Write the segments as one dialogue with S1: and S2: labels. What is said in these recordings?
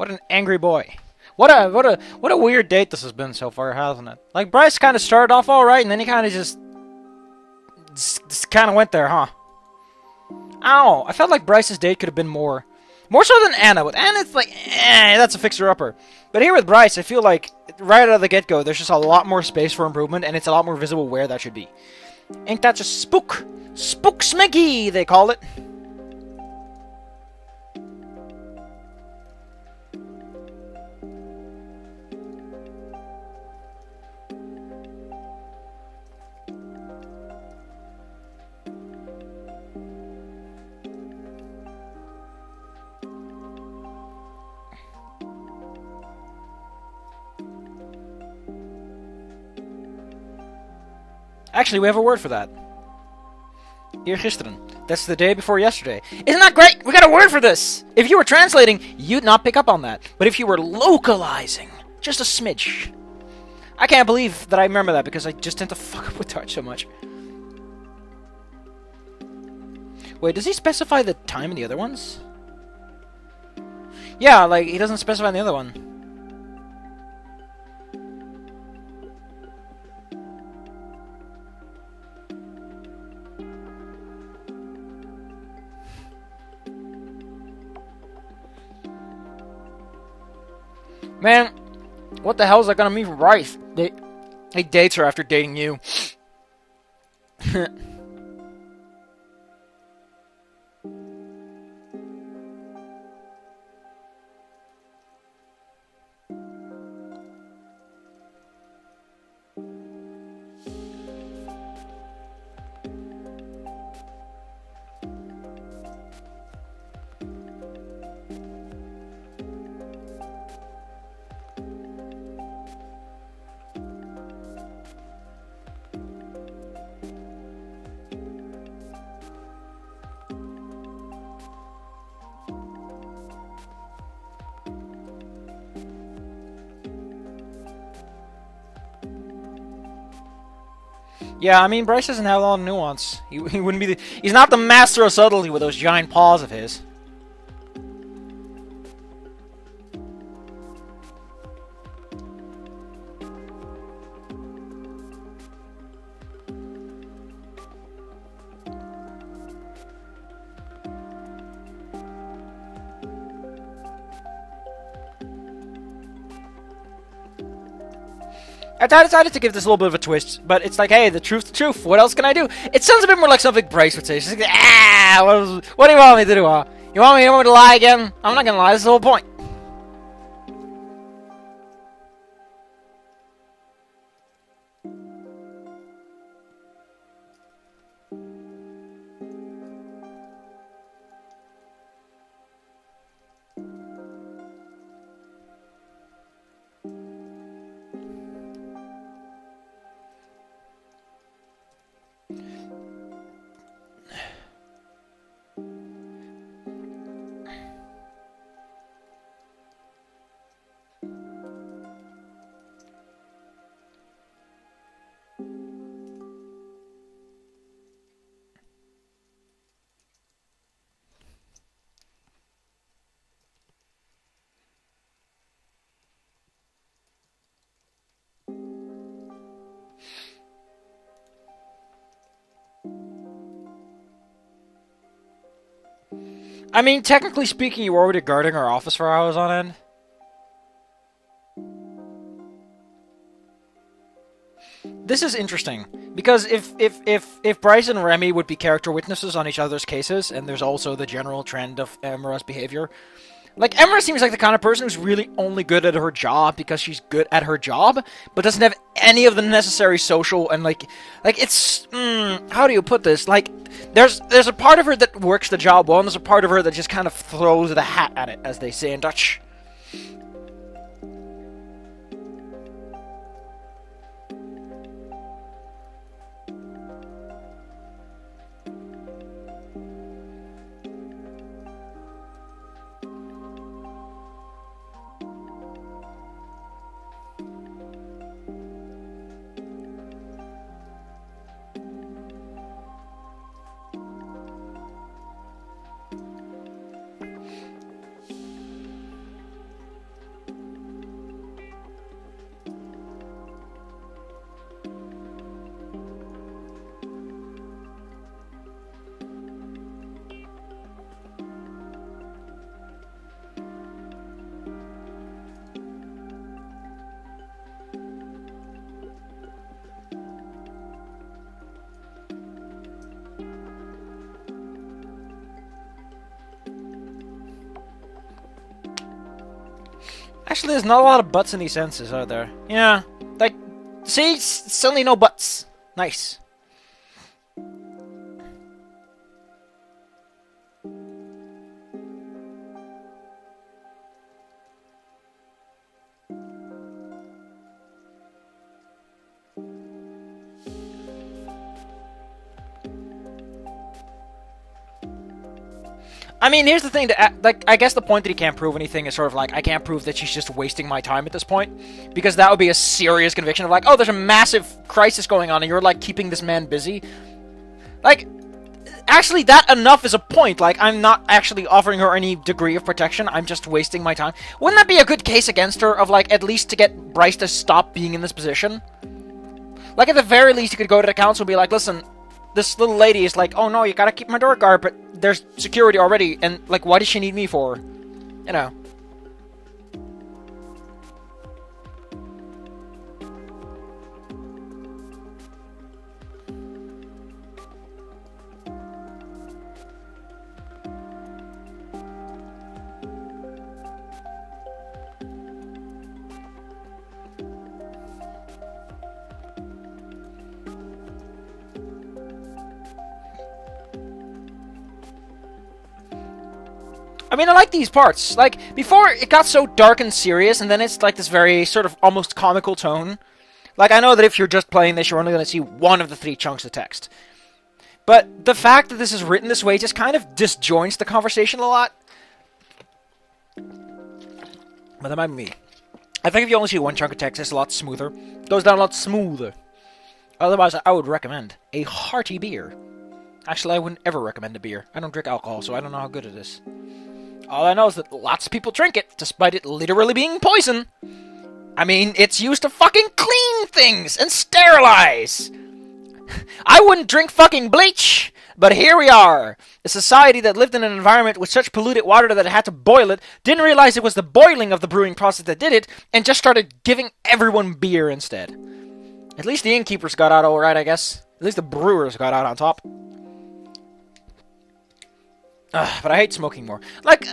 S1: What an angry boy. What a weird date this has been so far, hasn't it? Like, Bryce kind of started off all right, and then he kind of just kind of went there, huh? Ow! I felt like Bryce's date could have been more so than Anna. With Anna, it's like, that's a fixer-upper. But here with Bryce, I feel like right out of the get-go, there's just a lot more space for improvement, and it's a lot more visible where that should be. Ain't that just spook? Spook Smiggy, they call it. Actually, we have a word for that. Eergisteren. That's the day before yesterday. Isn't that great? We got a word for this! If you were translating, you'd not pick up on that. But if you were localizing, just a smidge. I can't believe that I remember that because I just tend to fuck up with Dutch so much. Wait, does he specify the time in the other ones? Yeah, like, he doesn't specify in the other one. Man, what the hell is that gonna mean for Bryce? He dates her after dating you. Yeah, I mean, Bryce doesn't have a lot of nuance. He wouldn't be he's not the master of subtlety with those giant paws of his. I decided to give this a little bit of a twist, but it's like, hey, the truth. What else can I do? It sounds a bit more like something Bryce would say. It's just like, what do you want me to do, huh? You want me to lie again? I'm not gonna lie, this is the whole point. I mean, technically speaking, you were already guarding our office for hours on end. This is interesting, because if Bryce and Remy would be character witnesses on each other's cases, and there's also the general trend of Emra's behavior, like, Emra seems like the kind of person who's really only good at her job because she's good at her job, but doesn't have any of the necessary social and, like it's, how do you put this? Like, there's a part of her that works the job well, and there's a part of her that just kind of throws the hat at it, as they say in Dutch. Actually, there's not a lot of butts in these sentences, are there? Yeah. Like, see? Suddenly no butts. Nice. I mean, here's the thing, like, I guess the point that he can't prove anything is sort of like, I can't prove that she's just wasting my time at this point, because that would be a serious conviction of like, oh, there's a massive crisis going on, and you're, like, keeping this man busy. Like, actually, that enough is a point. Like, I'm not actually offering her any degree of protection, I'm just wasting my time. Wouldn't that be a good case against her, of, like, at least to get Bryce to stop being in this position? Like, at the very least, you could go to the council and be like, listen, this little lady is like, oh no, you gotta keep my door guard, but there's security already, and, like, what does she need me for? You know. I mean, I like these parts. Like, before it got so dark and serious, and then it's like this very sort of almost comical tone. Like, I know that if you're just playing this, you're only going to see one of the 3 chunks of text. But the fact that this is written this way just kind of disjoints the conversation a lot. But that might be me. I think if you only see one chunk of text, it's a lot smoother. It goes down a lot smoother. Otherwise, I would recommend a hearty beer. Actually, I wouldn't ever recommend a beer. I don't drink alcohol, so I don't know how good it is. All I know is that lots of people drink it, despite it literally being poison. I mean, it's used to fucking clean things and sterilize. I wouldn't drink fucking bleach, but here we are. A society that lived in an environment with such polluted water that it had to boil it, didn't realize it was the boiling of the brewing process that did it, and just started giving everyone beer instead. At least the innkeepers got out alright, I guess. At least the brewers got out on top. But I hate smoking more. Like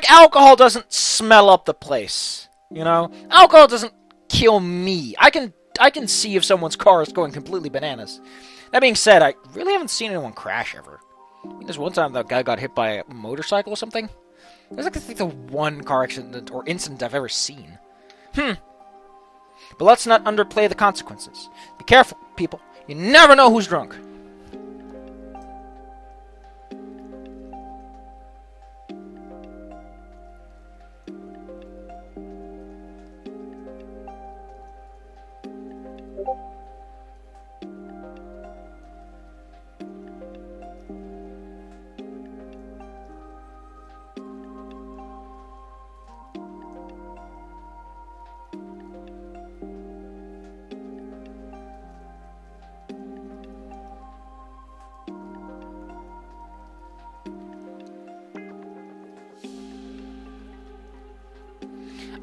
S1: alcohol doesn't smell up the place, you know? Alcohol doesn't kill me. I can see if someone's car is going completely bananas. That being said, I really haven't seen anyone crash ever. I mean, there's one time that guy got hit by a motorcycle or something. That's like, I think, the one car accident or incident I've ever seen. But let's not underplay the consequences. Be careful, people. You never know who's drunk.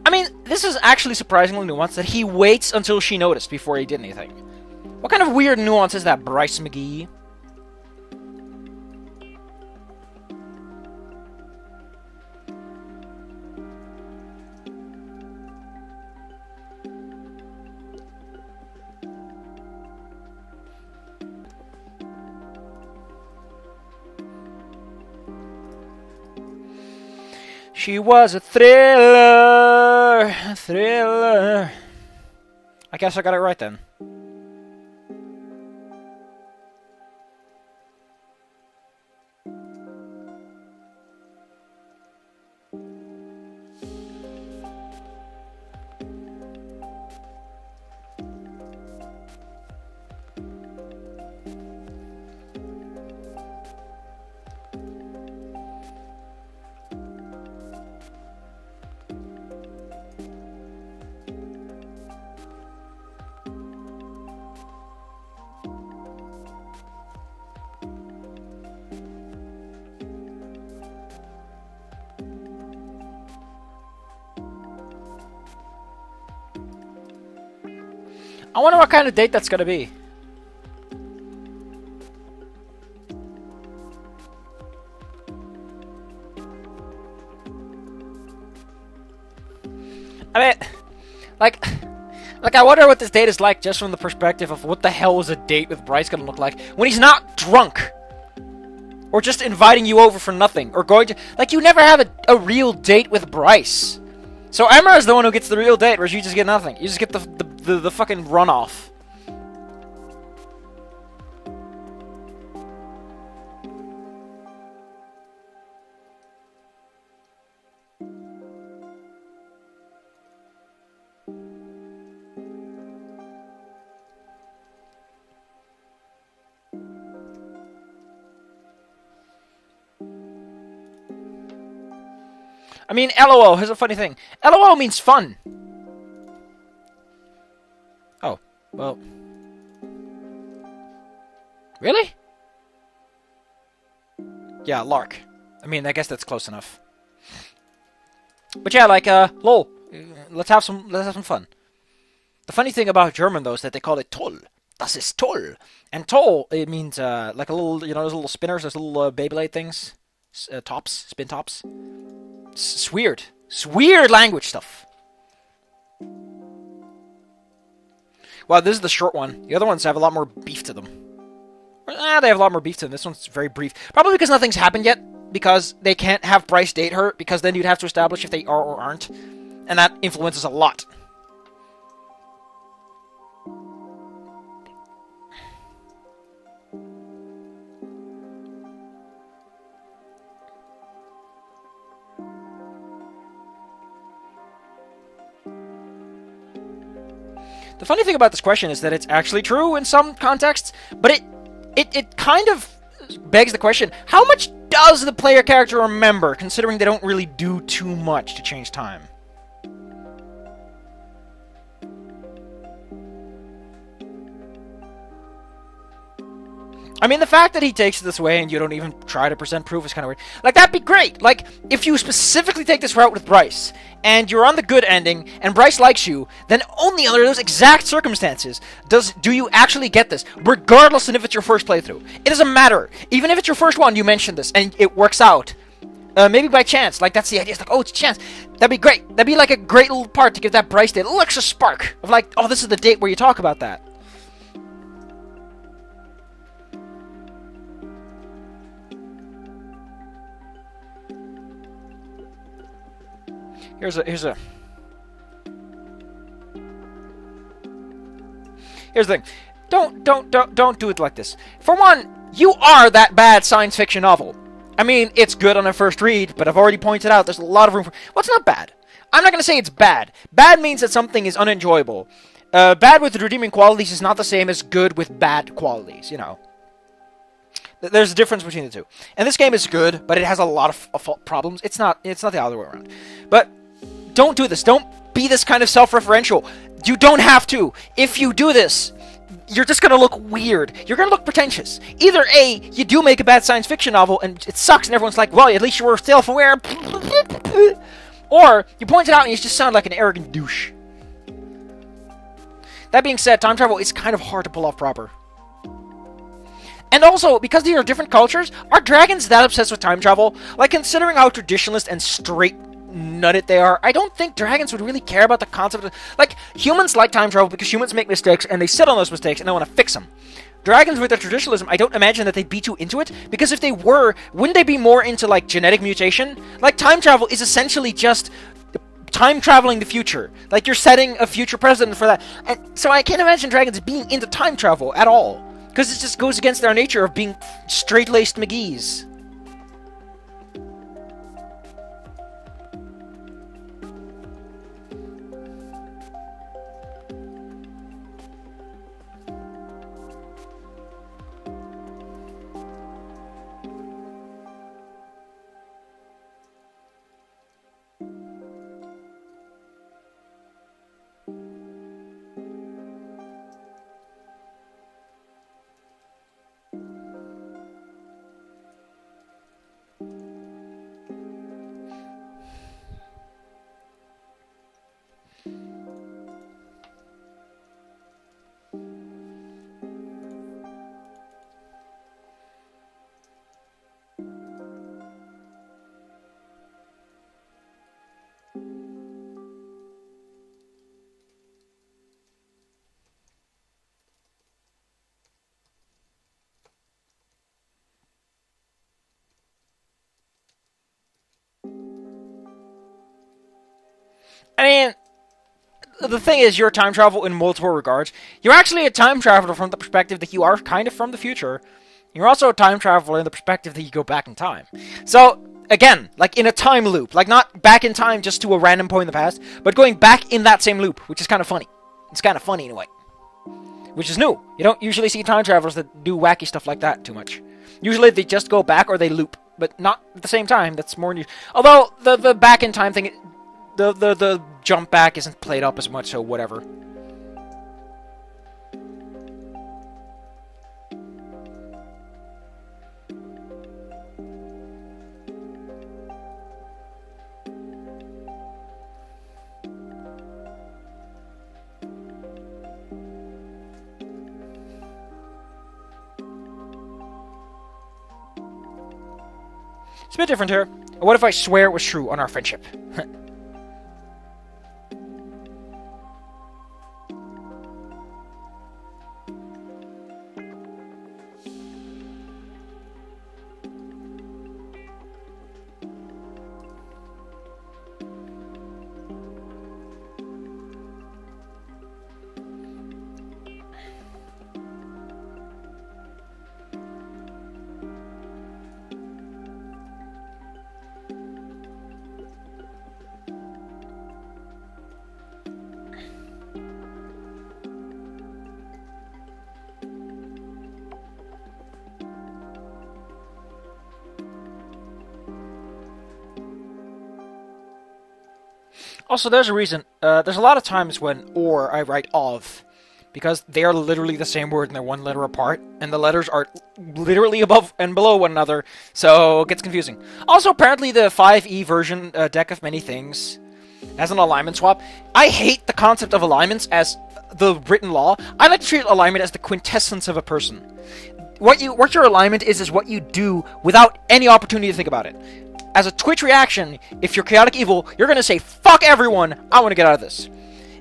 S1: I mean, this is actually surprisingly nuanced that he waits until she noticed before he did anything. What kind of weird nuance is that, Bryce McGee? She was a thriller. I guess I got it right then. I wonder what kind of date that's gonna be. I mean, like, I wonder what this date is like just from the perspective of what the hell is a date with Bryce gonna look like when he's not drunk? Or just inviting you over for nothing. Or going to... Like, you never have a real date with Bryce. So Emma is the one who gets the real date, whereas you just get nothing. You just get the fucking runoff. I mean, LOL, here's a funny thing. LOL means fun. Oh, well. Really? Yeah, lark. I mean, I guess that's close enough. But yeah, like, lol. Let's have some fun. The funny thing about German, though, is that they call it toll. Das ist toll. And toll, it means, like a little, you know, those little spinners, those little Beyblade things. Tops, spin tops. It's weird. It's weird language stuff. Well, this is the short one. The other ones have a lot more beef to them. They have a lot more beef to them. This one's very brief. Probably because nothing's happened yet. Because they can't have Bryce date her. Because then you'd have to establish if they are or aren't. And that influences a lot. The funny thing about this question is that it's actually true in some contexts, but it kind of begs the question, how much does the player character remember, considering they don't really do too much to change time? I mean, the fact that he takes it this way and you don't even try to present proof is kind of weird. Like, that'd be great. Like, if you specifically take this route with Bryce, and you're on the good ending, and Bryce likes you, then only under those exact circumstances do you actually get this, regardless of if it's your first playthrough. It doesn't matter. Even if it's your first one, you mention this, and it works out. Maybe by chance. Like, that's the idea. It's like, oh, it's a chance. That'd be great. That'd be like a great little part to give that Bryce date a little extra spark of like, oh, this is the date where you talk about that. Here's the thing. Don't do it like this. For one, you are that bad science fiction novel. I mean, it's good on a first read, but I've already pointed out there's a lot of room for... Well, it's not bad. I'm not going to say it's bad. Bad means that something is unenjoyable. Bad with redeeming qualities is not the same as good with bad qualities, you know. There's a difference between the two. And this game is good, but it has a lot of problems. It's not the other way around. But... don't do this. Don't be this kind of self-referential. You don't have to. If you do this, you're just going to look weird. You're going to look pretentious. Either A, you do make a bad science fiction novel, and it sucks, and everyone's like, well, at least you were self-aware. Or, you point it out, and you just sound like an arrogant douche. That being said, time travel is kind of hard to pull off proper. And also, because these are different cultures, are dragons that obsessed with time travel? Like, considering how traditionalist and straight nutted they are, I don't think dragons would really care about the concept of... Like, humans like time travel because humans make mistakes, and they sit on those mistakes, and they want to fix them. Dragons, with their traditionalism, I don't imagine that they'd be too into it, because if they were, wouldn't they be more into, like, genetic mutation? Like, time travel is essentially just time traveling the future. Like, you're setting a future precedent for that. And so I can't imagine dragons being into time travel at all, because it just goes against their nature of being straight-laced McGees. I mean, the thing is, you're time travel in multiple regards. You're actually a time traveler from the perspective that you are kind of from the future. You're also a time traveler in the perspective that you go back in time. So, again, like in a time loop. Like, not back in time just to a random point in the past, but going back in that same loop, which is kind of funny. It's kind of funny in a way. Which is new. You don't usually see time travelers that do wacky stuff like that too much. Usually they just go back or they loop, but not at the same time. That's more new. Although, the back in time thing, the jump back isn't played up as much, so whatever. It's a bit different here. What if I swear it was true on our friendship? Also, there's a reason. There's a lot of times when or I write of, because they are literally the same word and they're one letter apart, and the letters are literally above and below one another, so it gets confusing. Also, apparently the 5e version, Deck of Many Things, has an alignment swap. I hate the concept of alignments as the written law. I like to treat alignment as the quintessence of a person. What your alignment is what you do without any opportunity to think about it. As a Twitch reaction, if you're chaotic evil, you're going to say, fuck everyone, I want to get out of this.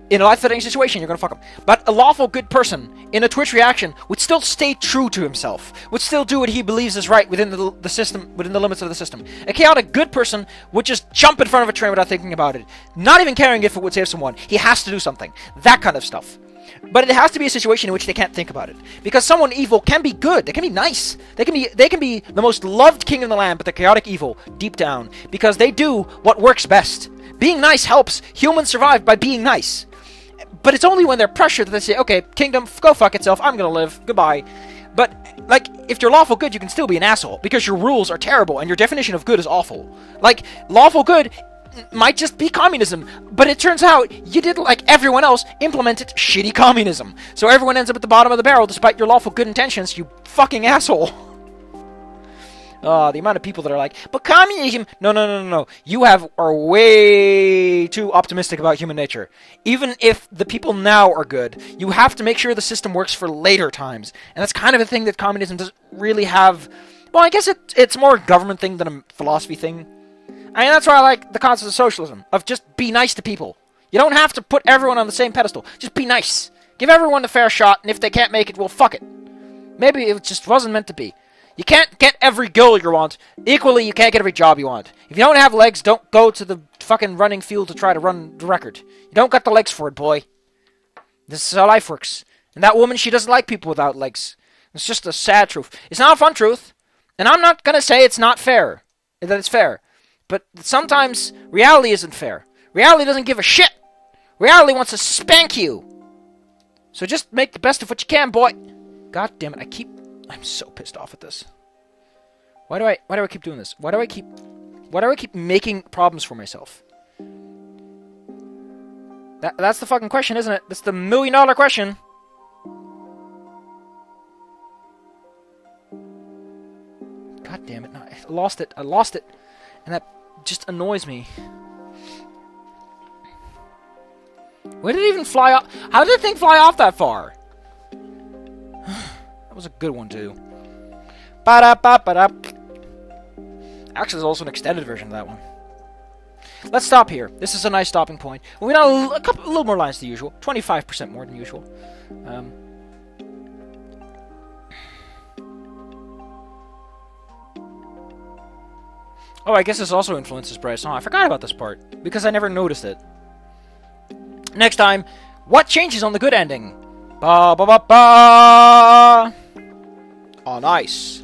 S1: In a life-threatening situation, you're going to fuck them. But a lawful good person, in a Twitch reaction, would still stay true to himself. Would still do what he believes is right within the system, within the limits of the system. A chaotic good person would just jump in front of a train without thinking about it. Not even caring if it would save someone. He has to do something. That kind of stuff. But it has to be a situation in which they can't think about it. Because someone evil can be good. They can be nice. They can be the most loved king in the land, but they're chaotic evil deep down. Because they do what works best. Being nice helps. Humans survive by being nice. But it's only when they're pressured that they say, okay, kingdom, go fuck itself. I'm gonna live. Goodbye. But, like, if you're lawful good, you can still be an asshole. Because your rules are terrible and your definition of good is awful. Like, lawful good might just be communism, but it turns out you did, like everyone else, implemented shitty communism. So everyone ends up at the bottom of the barrel despite your lawful good intentions, you fucking asshole. The amount of people that are like, but communism... No. You are way too optimistic about human nature. Even if the people now are good, you have to make sure the system works for later times. And that's kind of a thing that communism doesn't really have... Well, I guess it's more a government thing than a philosophy thing. I mean, that's why I like the concept of socialism, of just be nice to people. You don't have to put everyone on the same pedestal. Just be nice. Give everyone a fair shot, and if they can't make it, well, fuck it. Maybe it just wasn't meant to be. You can't get every girl you want. Equally, you can't get every job you want. If you don't have legs, don't go to the fucking running field to try to run the record. You don't got the legs for it, boy. This is how life works. And that woman, she doesn't like people without legs. It's just a sad truth. It's not a fun truth. And I'm not gonna say it's not fair. That it's fair. But sometimes reality isn't fair. Reality doesn't give a shit. Reality wants to spank you. So just make the best of what you can, boy. God damn it, I'm so pissed off at this. Why do I keep doing this? Why do I keep making problems for myself? That's the fucking question, isn't it? That's the $1 million question. God damn it, no, I lost it. And that just annoys me. Where did it even fly off? How did the thing fly off that far? That was a good one, too. Ba-da-ba-ba-da. Actually, there's also an extended version of that one. Let's stop here. This is a nice stopping point. We got a little more lines than usual. 25% more than usual. Oh, I guess this also influences Bryce. Oh, I forgot about this part. Because I never noticed it. Next time, what changes on the good ending? Ba ba ba ba. On ice.